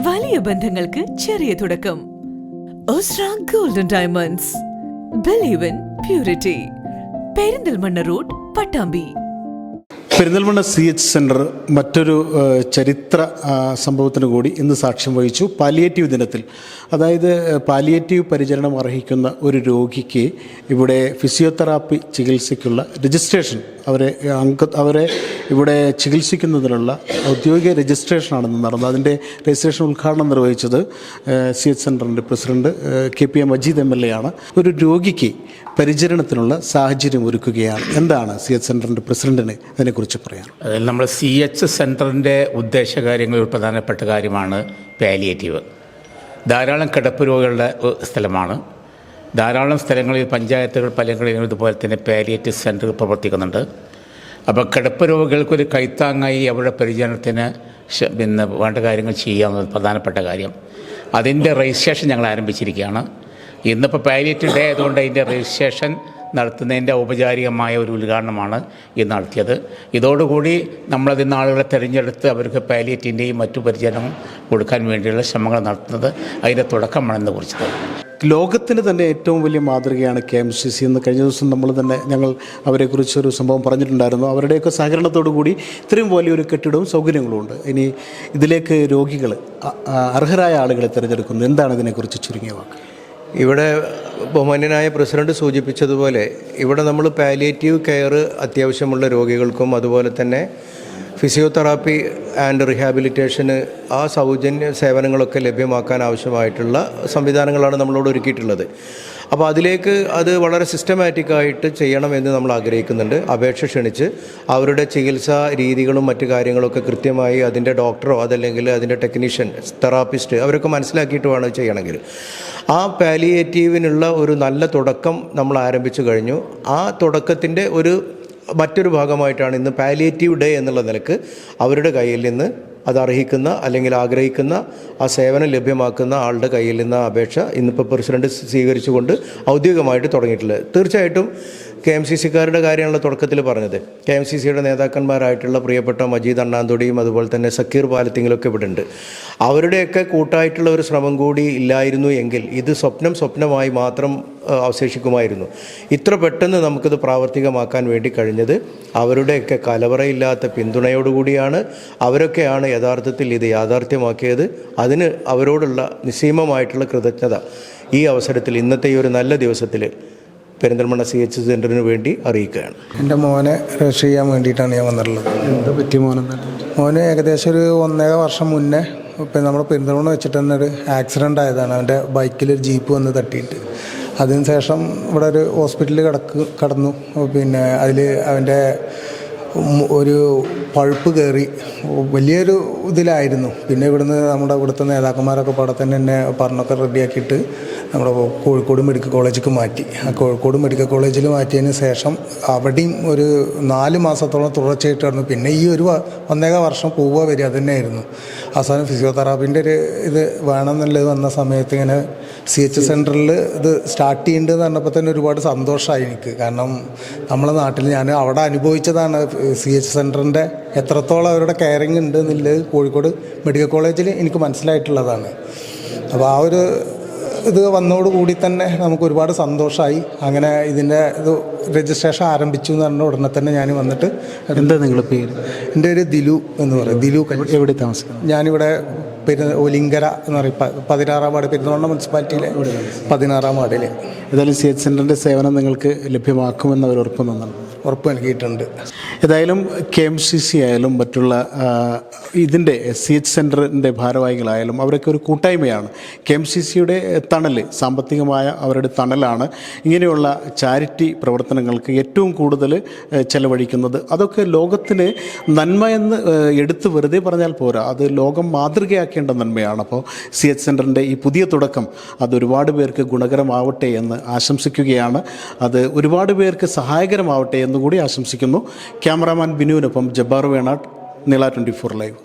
വലിയ ബന്ധങ്ങൾക്ക് ചെറിയ തുടക്കം. Osra golden diamonds. Believe in purity. Perinthalmanna road, Pattambi. Perinthalmanna CH centre മറ്റൊരു ചരിത്ര സംഭവത്തിന് കൂടി ഇന്ന് സാക്ഷ്യം വഹിച്ചു. പാലിയേറ്റീവ് ദിനത്തിൽ, അതായത് പാലിയേറ്റീവ് പരിചരണം അർഹിക്കുന്ന ഒരു രോഗിക്ക് ഇവിടെ ഫിസിയോതെറാപ്പി ചികിത്സയ്ക്കുള്ള രജിസ്ട്രേഷൻ, അവരെ ഇവിടെ ചികിത്സിക്കുന്നതിനുള്ള ഔദ്യോഗിക രജിസ്ട്രേഷനാണെന്ന് നടന്നത്. അതിൻ്റെ രജിസ്ട്രേഷൻ ഉദ്ഘാടനം നിർവഹിച്ചത് CH സെൻറ്ററിൻ്റെ പ്രസിഡന്റ് KPA മജീദ് MLA ആണ്. ഒരു രോഗിക്ക് പരിചരണത്തിനുള്ള സാഹചര്യം ഒരുക്കുകയാണ്. എന്താണ് CH സെൻറ്ററിൻ്റെ പ്രസിഡന്റിന് അതിനെക്കുറിച്ച് പറയാം? അതിൽ നമ്മൾ CH സെൻറ്ററിൻ്റെ ഉദ്ദേശകാര്യങ്ങളിൽ ഒരു പ്രധാനപ്പെട്ട കാര്യമാണ് പാലിയേറ്റീവ്. ധാരാളം കിടപ്പ് രോഗികളുടെ സ്ഥലമാണ്. ധാരാളം സ്ഥലങ്ങളിൽ പഞ്ചായത്തുകൾ പലങ്ങളിലും ഇതുപോലെ തന്നെ പാലിയേറ്റീവ് സെൻറ്ററുകൾ പ്രവർത്തിക്കുന്നുണ്ട്. അപ്പോൾ കിടപ്പ് രോഗികൾക്കൊരു കൈത്താങ്ങായി അവരുടെ പരിചരണത്തിന് വേണ്ട കാര്യങ്ങൾ ചെയ്യാവുന്നത് പ്രധാനപ്പെട്ട കാര്യം. അതിൻ്റെ രജിസ്ട്രേഷൻ ഞങ്ങൾ ആരംഭിച്ചിരിക്കുകയാണ്. ഇന്നിപ്പോൾ പാലിയേറ്റീവ് ഡേ ആയതുകൊണ്ട് അതിൻ്റെ രജിസ്ട്രേഷൻ നടത്തുന്നതിൻ്റെ ഔപചാരികമായ ഒരു ഉദ്ഘാടനമാണ് ഇന്ന് നടത്തിയത്. ഇതോടുകൂടി നമ്മളതിന്ന് ആളുകളെ തിരഞ്ഞെടുത്ത് അവർക്ക് പാലിയേറ്റീവിൻ്റെയും മറ്റു പരിചരണവും കൊടുക്കാൻ വേണ്ടിയുള്ള ശ്രമങ്ങൾ നടത്തുന്നത് അതിൻ്റെ തുടക്കമാണെന്ന് കുറിച്ചത്. ലോകത്തിന് തന്നെ ഏറ്റവും വലിയ മാതൃകയാണ് KMCC എന്ന് കഴിഞ്ഞ ദിവസം ഞങ്ങൾ അവരെക്കുറിച്ചൊരു സംഭവം പറഞ്ഞിട്ടുണ്ടായിരുന്നു. അവരുടെയൊക്കെ സഹകരണത്തോടു കൂടി ഇത്രയും വലിയൊരു കെട്ടിടവും സൗകര്യങ്ങളും ഉണ്ട്. ഇനി ഇതിലേക്ക് രോഗികൾ, അർഹരായ ആളുകളെ തിരഞ്ഞെടുക്കുന്നു. എന്താണ് ഇതിനെക്കുറിച്ച് ചുരുങ്ങിയ വാക്ക്? ഇവിടെ ബഹുമാന്യനായ പ്രസിഡന്റ് സൂചിപ്പിച്ചതുപോലെ ഇവിടെ നമ്മൾ പാലിയേറ്റീവ് കെയർ അത്യാവശ്യമുള്ള രോഗികൾക്കും അതുപോലെ തന്നെ ഫിസിയോതെറാപ്പി ആൻഡ് റീഹാബിലിറ്റേഷന് ആ സൗജന്യ സേവനങ്ങളൊക്കെ ലഭ്യമാക്കാൻ ആവശ്യമായിട്ടുള്ള സംവിധാനങ്ങളാണ് നമ്മളോട് ഒരുക്കിയിട്ടുള്ളത്. അപ്പോൾ അതിലേക്ക് അത് വളരെ സിസ്റ്റമാറ്റിക്കായിട്ട് ചെയ്യണമെന്ന് നമ്മൾ ആഗ്രഹിക്കുന്നുണ്ട്. അപേക്ഷ ക്ഷണിച്ച് അവരുടെ ചികിത്സാ രീതികളും മറ്റു കാര്യങ്ങളൊക്കെ കൃത്യമായി അതിൻ്റെ ഡോക്ടറോ അതല്ലെങ്കിൽ അതിൻ്റെ ടെക്നീഷ്യൻ, തെറാപ്പിസ്റ്റ് അവരൊക്കെ മനസ്സിലാക്കിയിട്ട് വേണം ചെയ്യണമെങ്കിൽ. ആ പാലിയേറ്റീവിനുള്ള ഒരു നല്ല തുടക്കം നമ്മൾ ആരംഭിച്ചു കഴിഞ്ഞു. ആ തുടക്കത്തിൻ്റെ മറ്റൊരു ഭാഗമായിട്ടാണ് ഇന്ന് പാലിയേറ്റീവ് ഡേ എന്നുള്ള നിലക്ക് അവരുടെ കയ്യിൽ നിന്ന് അത് അർഹിക്കുന്ന അല്ലെങ്കിൽ ആഗ്രഹിക്കുന്ന ആ സേവനം ലഭ്യമാക്കുന്ന ആളുടെ കയ്യിൽ നിന്ന് അപേക്ഷ ഇന്നിപ്പോൾ പ്രസിഡന്റ് സ്വീകരിച്ചുകൊണ്ട് ഔദ്യോഗികമായിട്ട് തുടങ്ങിയിട്ടുള്ളത്. തീർച്ചയായിട്ടും KMCCക്കാരുടെ കാര്യമാണല്ലോ തുടക്കത്തിൽ പറഞ്ഞത്. KMCCയുടെ നേതാക്കന്മാരായിട്ടുള്ള പ്രിയപ്പെട്ട മജീദ് അണ്ണാന്തൊടിയും അതുപോലെ തന്നെ സക്കീർ പാലത്തിങ്ങിലൊക്കെ ഇവിടെ ഉണ്ട്. അവരുടെയൊക്കെ കൂട്ടായിട്ടുള്ള ഒരു ശ്രമം കൂടി ഇല്ലായിരുന്നു എങ്കിൽ ഇത് സ്വപ്നമായി മാത്രം അവശേഷിക്കുമായിരുന്നു. ഇത്ര പെട്ടെന്ന് നമുക്കിത് പ്രാവർത്തികമാക്കാൻ വേണ്ടി കഴിഞ്ഞത് അവരുടെയൊക്കെ കലവറയില്ലാത്ത പിന്തുണയോടുകൂടിയാണ്. അവരൊക്കെയാണ് യഥാർത്ഥത്തിൽ ഇത് യാഥാർത്ഥ്യമാക്കിയത്. അതിന് അവരോടുള്ള നിസ്സീമമായിട്ടുള്ള കൃതജ്ഞത ഈ അവസരത്തിൽ, ഇന്നത്തെ ഈ ഒരു നല്ല ദിവസത്തിൽ പെരിന്തൽമണ്ണ CH സെൻറ്ററിന് വേണ്ടി അറിയിക്കുകയാണ്. എൻ്റെ മോനെ രജിസ്റ്റർ ചെയ്യാൻ വേണ്ടിയിട്ടാണ് ഞാൻ വന്നിട്ടുള്ളത്. എന്താ പറ്റിയ മോന് ഏകദേശം ഒരു 1.5 വർഷം മുന്നേ ഇപ്പം നമ്മുടെ പെരിന്തൽമണ്ണ വെച്ചിട്ട് തന്നെ ഒരു ആക്സിഡൻ്റ് ആയതാണ്. അവൻ്റെ ബൈക്കിലൊരു ജീപ്പ് വന്ന് തട്ടിയിട്ട് അതിന് ശേഷം ഇവിടെ ഒരു ഹോസ്പിറ്റലിൽ കടന്നു. പിന്നെ അതിൽ അവൻ്റെ ഒരു പഴുപ്പ് കയറി വലിയൊരു ഇതിലായിരുന്നു. പിന്നെ ഇവിടുത്തെ നേതാക്കന്മാരൊക്കെ അവിടെ തന്നെ എന്നെ പറഞ്ഞൊക്കെ റെഡിയാക്കിയിട്ട് നമ്മുടെ കോഴിക്കോട് മെഡിക്കൽ കോളേജിലേക്ക് മാറ്റി. ആ കോഴിക്കോട് മെഡിക്കൽ കോളേജിൽ മാറ്റിയതിന് ശേഷം അവിടെയും ഒരു 4 മാസത്തോളം തുടർച്ചയായിട്ട് കിടന്നു. പിന്നെ ഈ ഒരു 1.5 വർഷം പോവുക വരിക തന്നെയായിരുന്നു. അവസാനം ഫിസിയോതെറാപ്പിൻ്റെ ഒരു ഇത് വേണമെന്നുള്ളത് വന്ന സമയത്ത് ഇങ്ങനെ CH സെൻറ്ററിൽ ഇത് സ്റ്റാർട്ട് ചെയ്യേണ്ടതെന്ന് പറഞ്ഞപ്പോൾ തന്നെ ഒരുപാട് സന്തോഷമായി എനിക്ക്. കാരണം നമ്മളെ നാട്ടിൽ ഞാൻ അവിടെ അനുഭവിച്ചതാണ് CH സെൻറ്ററിൻ്റെ എത്രത്തോളം അവരുടെ കെയറിങ് ഉണ്ട് എന്നുള്ളത് കോഴിക്കോട് മെഡിക്കൽ കോളേജിൽ എനിക്ക് മനസ്സിലായിട്ടുള്ളതാണ്. അപ്പോൾ ആ ഒരു ഇത് വന്നതോടുകൂടി തന്നെ നമുക്ക് ഒരുപാട് സന്തോഷമായി. അങ്ങനെ ഇതിൻ്റെ രജിസ്ട്രേഷൻ ആരംഭിച്ചു എന്ന് പറഞ്ഞ ഉടനെ തന്നെ ഞാൻ വന്നിട്ട്. എന്താ നിങ്ങളുടെ പേര്? എൻ്റെ ഒരു ദിലു എന്ന് പറയും. ദിലു. എവിടെ താമസിക്കുന്നത്? ഞാനിവിടെ ഒലിങ്കര എന്ന് പറയും, 16-ാം വാർഡ്, പെരിന്തൽമണ്ണ മുനിസിപ്പാലിറ്റിയിലെ 16-ാം വാർഡിൽ. ഏതായാലും CH സെൻറ്ററിൻ്റെ സേവനം നിങ്ങൾക്ക് ലഭ്യമാക്കുമെന്ന് അവർ ഉറപ്പ് നൽകിയിട്ടുണ്ട്. ഏതായാലും KMCC ആയാലും മറ്റുള്ള ഇതിൻ്റെ CH സെൻറ്ററിൻ്റെ ഭാരവാഹികളായാലും അവരൊക്കെ ഒരു കൂട്ടായ്മയാണ്. KMCCയുടെ തണൽ, സാമ്പത്തികമായ അവരുടെ തണലാണ് ഇങ്ങനെയുള്ള ചാരിറ്റി പ്രവർത്തനങ്ങൾക്ക് ഏറ്റവും കൂടുതൽ ചെലവഴിക്കുന്നത്. അതൊക്കെ ലോകത്തിന് നന്മയെന്ന് എടുത്ത് വെറുതെ പറഞ്ഞാൽ പോരാ, അത് ലോകം മാതൃകയാക്കേണ്ട നന്മയാണ്. അപ്പോൾ CH സെൻറ്ററിൻ്റെ ഈ പുതിയ തുടക്കം അത് ഒരുപാട് പേർക്ക് ഗുണകരമാവട്ടെ എന്ന് ആശംസിക്കുകയാണ്. അത് ഒരുപാട് പേർക്ക് സഹായകരമാവട്ടെ എന്നുകൂടി ആശംസിക്കുന്നു. ക്യാമറാമാൻ ബിനുവിനൊപ്പം ജബ്ബാർ വേണാട്ട്, നീള 24 ലൈവ്.